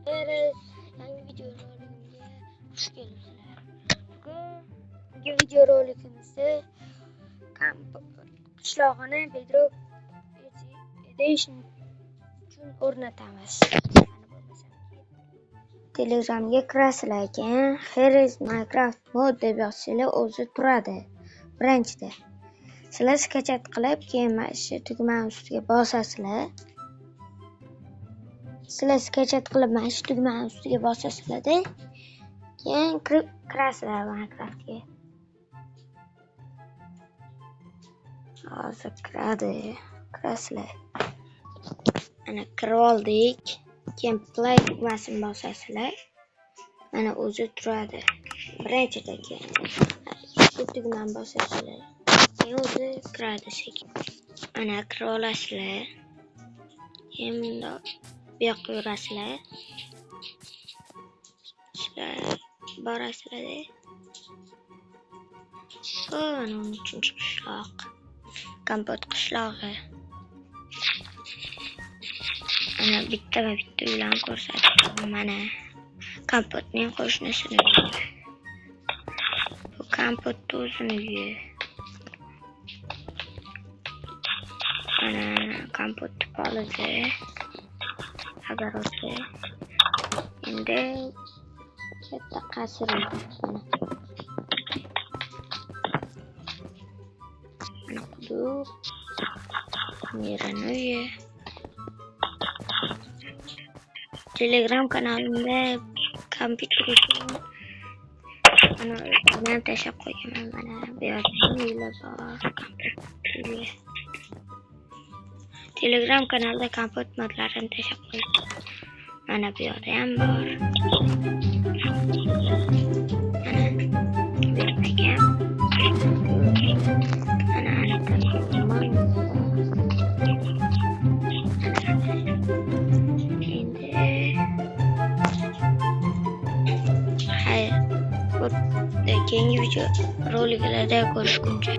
Yangi video roligimga xush kelibsizlar. Bugungi video roligimizda qishlog'ini Bedrock Edition uchun o'rnatamiz. Telegramga kirasizlar ekan, Here is Minecraft mod deb yozsanglar o'zi turadi. Birinchida sizlar skachat qilib, keyin mana shu tugmani ustiga bosasizlar. Sizlar skachat qilib mana shu tugmani ustiga bosasizlar-da, keyin kirasizlar Minecraftga. Hozir kirasizlar. Mana kirib oldik. Keyin play tugmasini bosasizlar. Mana o'zi turadi. Birinchida keyin shu tugmani bosasizlar. Keyin o'zi kiradi sekin. Mana kirib olasizlar. Keyin bunda bu yoqqa yurasizlar. Borasizlar-da. Mana 13-qishloq. Kompot qishlog'i. Mana bitta uylarni ko'rsatdim. Mana kompotning qo'shnisini uyi. Bu kompotning o'zini uyi. Mana kompotni polizi. Agaroti. Endi katta qasr. Mana quduq. Merani uyi. Telegram kanalimda kompyuter uchun mana tashlab qo'yaman. Mana bu yerda uylar bor. Telegram kanalida kompot modlarini tashlab qo'yaman. Mana bu yerda ham bor. Mana bu yerda ham. Mana keyingi video roliklarda ko'rishguncha